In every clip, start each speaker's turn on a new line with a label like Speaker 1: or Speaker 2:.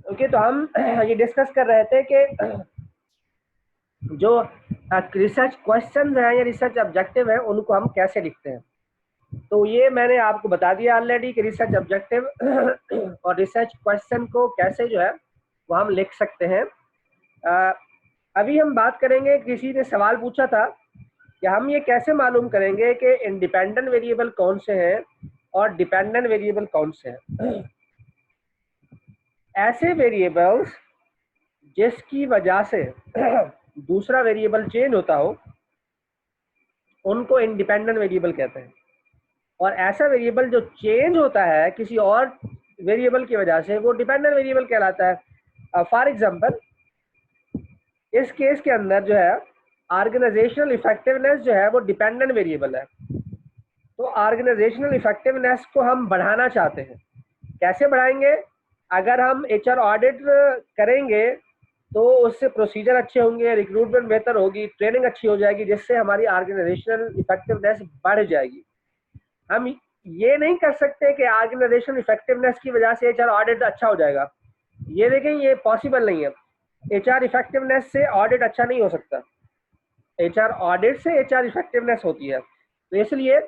Speaker 1: Okay, तो हम ये डिस्कस कर रहे थे कि जो रिसर्च क्वेश्चन हैं या रिसर्च ऑब्जेक्टिव है उनको हम कैसे लिखते हैं। तो ये मैंने आपको बता दिया ऑलरेडी कि रिसर्च ऑब्जेक्टिव और रिसर्च क्वेश्चन को कैसे जो है वो हम लिख सकते हैं। अभी हम बात करेंगे, किसी ने सवाल पूछा था कि हम ये कैसे मालूम करेंगे कि इंडिपेंडेंट वेरिएबल कौन से हैं और डिपेंडेंट वेरिएबल कौन से हैं। ऐसे वेरिएबल्स जिसकी वजह से दूसरा वेरिएबल चेंज होता हो उनको इंडिपेंडेंट वेरिएबल कहते हैं, और ऐसा वेरिएबल जो चेंज होता है किसी और वेरिएबल की वजह से वो डिपेंडेंट वेरिएबल कहलाता है। फॉर एग्जांपल, इस केस के अंदर जो है ऑर्गेनाइजेशनल इफेक्टिवनेस जो है वो डिपेंडेंट वेरिएबल है। तो ऑर्गेनाइजेशनल इफेक्टिवनेस को हम बढ़ाना चाहते हैं। कैसे बढ़ाएंगे? अगर हम एचआर ऑडिट करेंगे तो उससे प्रोसीजर अच्छे होंगे, रिक्रूटमेंट बेहतर होगी, ट्रेनिंग अच्छी हो जाएगी, जिससे हमारी ऑर्गेनाइजेशनल इफेक्टिवनेस बढ़ जाएगी। हम ये नहीं कर सकते कि ऑर्गेनाइजेशनल इफेक्टिवनेस की वजह से एचआर ऑडिट अच्छा हो जाएगा। ये देखें, ये पॉसिबल नहीं है। एचआर इफेक्टिवनेस से ऑडिट अच्छा नहीं हो सकता, एचआर ऑडिट से एचआर इफेक्टिवनेस होती है। तो इसलिए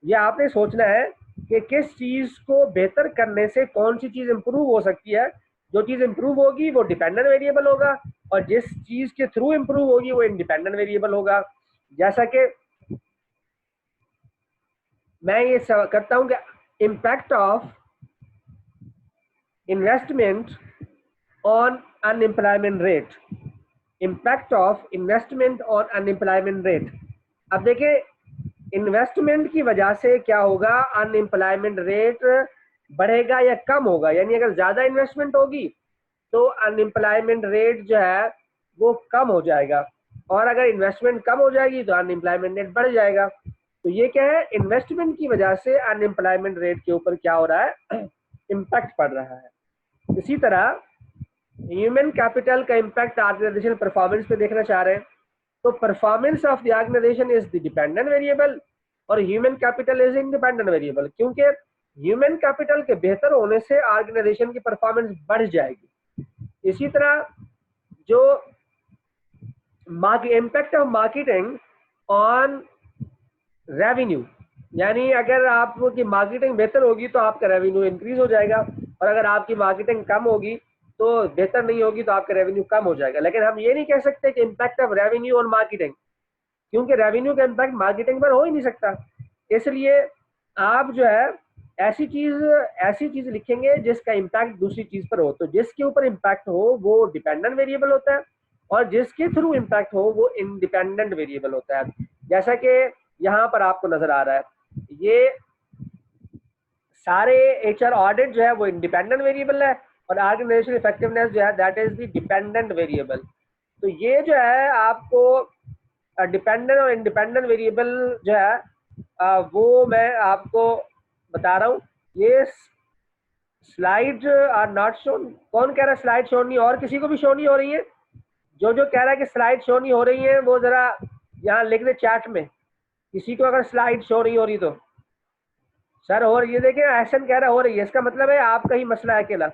Speaker 1: ये आपने सोचना है कि किस चीज़ को बेहतर करने से कौन सी चीज़ इंप्रूव हो सकती है। जो चीज़ इंप्रूव होगी वो डिपेंडेंट वेरिएबल होगा, और जिस चीज़ के थ्रू इंप्रूव होगी वो इंडिपेंडेंट वेरिएबल होगा। जैसा कि मैं ये करता हूँ कि impact of investment on unemployment rate, impact of investment on unemployment rate. अब देखिए, इन्वेस्टमेंट की वजह से क्या होगा, अनएम्प्लॉयमेंट रेट बढ़ेगा या कम होगा। यानी अगर ज्यादा इन्वेस्टमेंट होगी तो अनएम्प्लॉयमेंट रेट जो है वो कम हो जाएगा, और अगर इन्वेस्टमेंट कम हो जाएगी तो अनएम्प्लॉयमेंट रेट बढ़ जाएगा। तो ये क्या है, इन्वेस्टमेंट की वजह से अनएम्प्लॉयमेंट रेट के ऊपर क्या हो रहा है, इम्पैक्ट पड़ रहा है। इसी तरह ह्यूमन कैपिटल का इम्पैक्ट ऑर्गेनाइजेशन परफॉर्मेंस पे देखना चाह रहे हैं, तो performance of the organisation is the dependent variable और human capital is independent variable, क्योंकि ह्यूमन कैपिटल के बेहतर होने से ऑर्गेनाइजेशन की परफॉर्मेंस बढ़ जाएगी। इसी तरह जो impact of marketing on revenue, यानी अगर आपकी मार्केटिंग बेहतर होगी तो आपका रेवेन्यू इंक्रीज हो जाएगा, और अगर आपकी मार्केटिंग कम होगी तो बेहतर नहीं होगी तो आपका रेवेन्यू कम हो जाएगा। लेकिन हम ये नहीं कह सकते कि impact of revenue on marketing, क्योंकि रेवेन्यू का इम्पैक्ट मार्केटिंग पर हो ही नहीं सकता। इसलिए आप जो है ऐसी चीज लिखेंगे जिसका इम्पैक्ट दूसरी चीज पर हो। तो जिसके ऊपर इम्पैक्ट हो वो डिपेंडेंट वेरिएबल होता है, और जिसके थ्रू इम्पैक्ट हो वो इंडिपेंडेंट वेरिएबल होता है। जैसा कि यहाँ पर आपको नजर आ रहा है, ये सारे एचआर ऑडिट जो है वो इंडिपेंडेंट वेरिएबल है, और ऑर्गेनाइजेशन इफेक्टिवनेस जो है that is the dependent variable. तो ये जो है आपको डिपेंडेंट और इंडिपेंडेंट वेरिएबल जो है वो मैं आपको बता रहा हूँ। ये स्लाइड आर नॉट शोन। कौन कह रहा है स्लाइड शो नहीं, और किसी को भी शो नहीं हो रही है? जो जो कह रहा है कि स्लाइड शो नहीं हो रही है वो जरा यहाँ लिख दे चैट में, किसी को अगर स्लाइड शो नहीं हो रही तो। सर हो रही है, देखिए एहसन कह रहा हो रही है, इसका मतलब है आपका ही मसला है अकेला।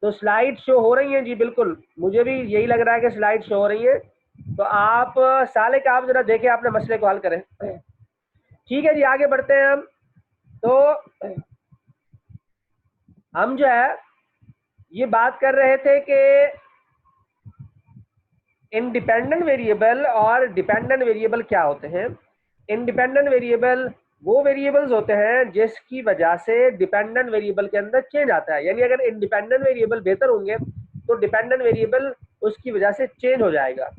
Speaker 1: तो स्लाइड शो हो रही है जी, बिल्कुल मुझे भी यही लग रहा है कि स्लाइड शो हो रही है। तो आप साले का आप जरा देखें, अपने मसले को हल करें। ठीक है जी, आगे बढ़ते हैं हम। तो हम जो है ये बात कर रहे थे कि इंडिपेंडेंट वेरिएबल और डिपेंडेंट वेरिएबल क्या होते हैं। इंडिपेंडेंट वेरिएबल वो वेरिएबल्स होते हैं जिसकी वजह से डिपेंडेंट वेरिएबल के अंदर चेंज आता है। यानी अगर इंडिपेंडेंट वेरिएबल बेहतर होंगे तो डिपेंडेंट वेरिएबल उसकी वजह से चेंज हो जाएगा।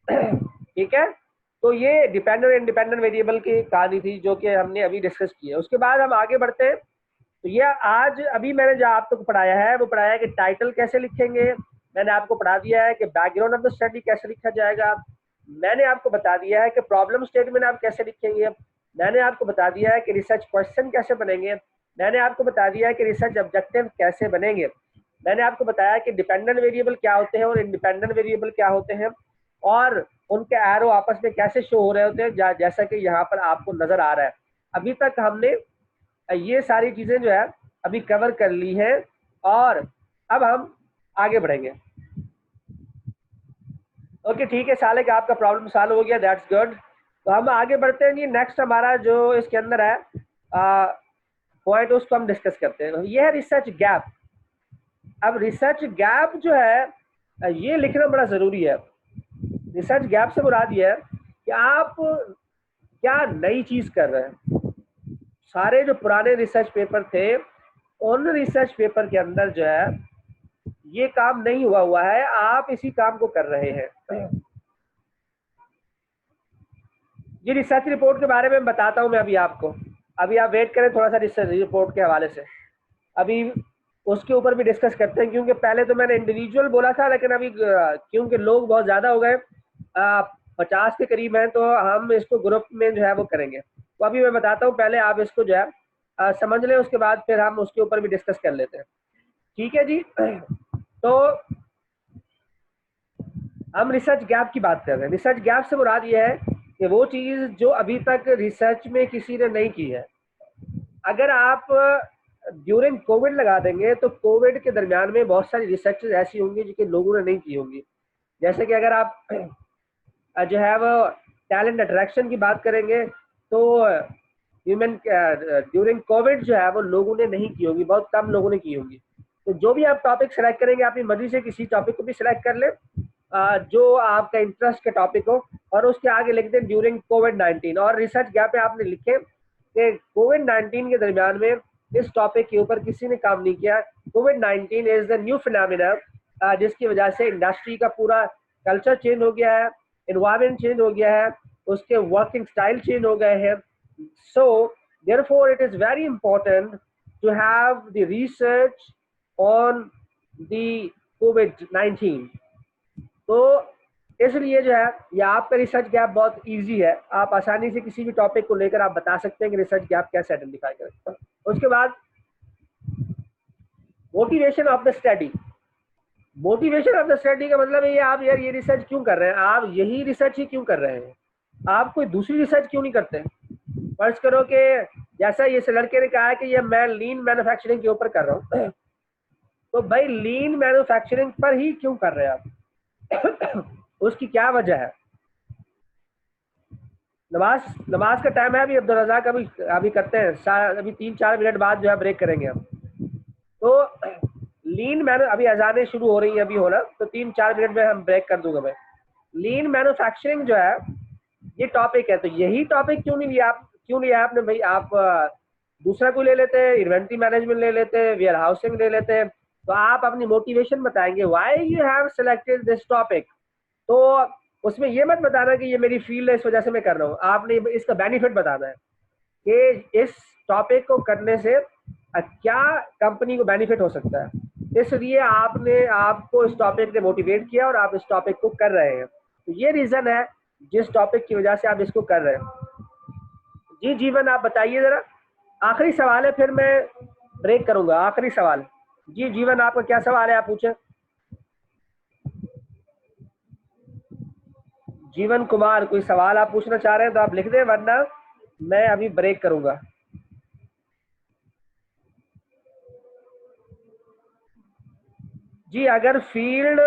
Speaker 1: ठीक है, तो ये डिपेंडेंट और इंडिपेंडेंट वेरिएबल की कहानी थी जो कि हमने अभी डिस्कस की है। उसके बाद हम आगे बढ़ते हैं। तो ये आज अभी मैंने जो आप तक पढ़ाया है वो पढ़ाया है कि टाइटल कैसे लिखेंगे, मैंने आपको पढ़ा दिया है कि बैकग्राउंड ऑफ द स्टडी कैसे लिखा जाएगा, मैंने आपको बता दिया है कि प्रॉब्लम स्टेटमेंट आप कैसे लिखेंगे, मैंने आपको बता दिया है कि रिसर्च क्वेश्चन कैसे बनेंगे, मैंने आपको बता दिया है कि रिसर्च ऑब्जेक्टिव कैसे बनेंगे, मैंने आपको बताया कि डिपेंडेंट वेरिएबल क्या होते हैं और इंडिपेंडेंट वेरिएबल क्या होते हैं, और उनके एरो आपस में कैसे शो हो रहे होते हैं, जैसा कि यहाँ पर आपको नजर आ रहा है। अभी तक हमने ये सारी चीजें जो है अभी कवर कर ली है, और अब हम आगे बढ़ेंगे। ओके ठीक है साले का आपका प्रॉब्लम सॉल्व हो गया, दैट्स गुड। तो हम आगे बढ़ते हैं जी। नेक्स्ट हमारा जो इसके अंदर है पॉइंट, उसको हम डिस्कस करते हैं। ये है रिसर्च गैप। अब रिसर्च गैप जो है ये लिखना बड़ा जरूरी है। रिसर्च गैप से मुराद ये है कि आप क्या नई चीज कर रहे हैं। सारे जो पुराने रिसर्च पेपर थे उन रिसर्च पेपर के अंदर जो है ये काम नहीं हुआ है, आप इसी काम को कर रहे हैं। ये रिसर्च रिपोर्ट के बारे में बताता हूं मैं अभी आपको। अभी आप वेट करें थोड़ा सा रिसर्च रिपोर्ट के हवाले से, अभी उसके ऊपर भी डिस्कस करते हैं। क्योंकि पहले तो मैंने इंडिविजुअल बोला था, लेकिन अभी क्योंकि लोग बहुत ज़्यादा हो गए, 50 के करीब हैं, तो हम इसको ग्रुप में जो है वो करेंगे। तो अभी मैं बताता हूँ, पहले आप इसको जो है समझ लें, उसके बाद फिर हम उसके ऊपर भी डिस्कस कर लेते हैं। ठीक है जी। तो हम रिसर्च गैप की बात कर रहे हैं। रिसर्च गैप से मुराद ये है कि वो चीज़ जो अभी तक रिसर्च में किसी ने नहीं की है। अगर आप ड्यूरिंग कोविड लगा देंगे तो कोविड के दरमियान में बहुत सारी रिसर्च ऐसी होंगी जो लोगों ने नहीं की होंगी। जैसे कि अगर आप जो है वो टैलेंट अट्रैक्शन की बात करेंगे तो ह्यूमन ड्यूरिंग कोविड जो है वो लोगों ने नहीं की होगी, बहुत कम लोगों ने की होगी। तो जो भी आप टॉपिक सेलेक्ट करेंगे, अपनी मर्जी से किसी टॉपिक को भी सिलेक्ट कर लें जो आपका इंटरेस्ट का टॉपिक हो, और उसके आगे लिख दें ड्यूरिंग कोविड-19, और रिसर्च गैप पे आपने लिखे कि कोविड-19 के दरमियान में इस टॉपिक के ऊपर किसी ने काम नहीं किया। कोविड-19 इज द न्यू फिनोमिना जिसकी वजह से इंडस्ट्री का पूरा कल्चर चेंज हो गया है, एनवायरनमेंट चेंज हो गया है, उसके वर्किंग स्टाइल चेंज हो गए हैं। सो therefore it is very important to have the research on the COVID-19। तो इसलिए जो है ये आपका रिसर्च गैप बहुत इजी है, आप आसानी से किसी भी टॉपिक को लेकर आप बता सकते हैं कि रिसर्च गैप कैसे आइडेंटिफाई करें। उसके बाद motivation of the study. Motivation of the study का मतलब है आप यार ये रिसर्च क्यों कर रहे हैं, आप यही रिसर्च ही क्यों कर रहे हैं, आप कोई दूसरी रिसर्च क्यों नहीं करते। फर्ज करो कि जैसा ये लड़के ने कहा है कि ये मैं लीन मैन्युफैक्चरिंग के ऊपर कर रहा हूँ, तो भाई लीन मैन्युफैक्चरिंग पर ही क्यों कर रहे हैं आप, उसकी क्या वजह है। नमाज का टाइम है अभी, अब्दुल रज़ाक अभी करते हैं, अभी 3-4 मिनट बाद जो है ब्रेक करेंगे हम। तो लीन मैन्यू अभी अजानें शुरू हो रही हैं अभी होना, तो 3-4 मिनट में हम ब्रेक कर दूंगा मैं। लीन मैन्युफैक्चरिंग जो है ये टॉपिक है, तो यही टॉपिक क्यों नहीं लिया आप, क्यों लिया आपने भाई, आप दूसरा कोई ले लेते, इन्वेंट्री मैनेजमेंट ले लेते, वेयर हाउसिंग ले लेते, तो आप अपनी मोटिवेशन बताएंगे why you have selected this topic. तो उसमें ये मत बताना कि ये मेरी फील्ड है इस वजह से मैं कर रहा हूँ, आपने इसका बेनिफिट बताना है कि इस टॉपिक को करने से क्या कंपनी को बेनिफिट हो सकता है, इसलिए आपको इस टॉपिक ने मोटिवेट किया और आप इस टॉपिक को कर रहे हैं। तो ये रीजन है जिस टॉपिक की वजह से आप इसको कर रहे हैं। जी जीवन आप बताइए जरा, आखिरी सवाल है फिर मैं ब्रेक करूंगा, आखिरी सवाल। जी जीवन आपका क्या सवाल है, आप पूछें। जीवन कुमार कोई सवाल आप पूछना चाह रहे हैं तो आप लिख दें, वरना मैं अभी ब्रेक करूंगा। जी अगर फील्ड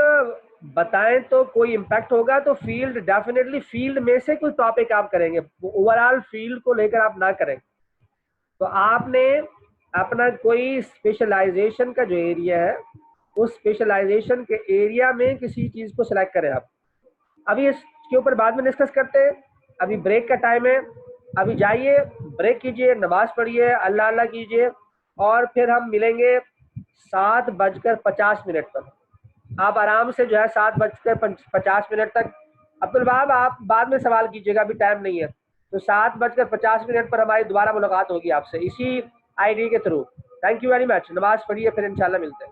Speaker 1: बताएं तो कोई इम्पैक्ट होगा, तो फील्ड डेफिनेटली फील्ड में से कोई टॉपिक आप करेंगे, ओवरऑल फील्ड को लेकर आप ना करें। तो आपने अपना कोई स्पेशलाइजेशन का जो एरिया है उस स्पेशलाइजेशन के एरिया में किसी चीज को सिलेक्ट करें आप। अभी इसके ऊपर बाद में डिस्कस करते हैं, अभी ब्रेक का टाइम है। अभी जाइए ब्रेक कीजिए, नमाज पढ़िए, अल्लाह अल्लाह कीजिए, और फिर हम मिलेंगे 7:50 पर। आप आराम से जो है 7:50 तक, अब्दुल वहाब आप बाद में सवाल कीजिएगा, अभी टाइम नहीं है। तो 7:50 पर हमारी दोबारा मुलाकात होगी आपसे इसी आईडी के through. Thank you very much, नमाज पढ़िए, फिर इंशाल्लाह मिलते हैं।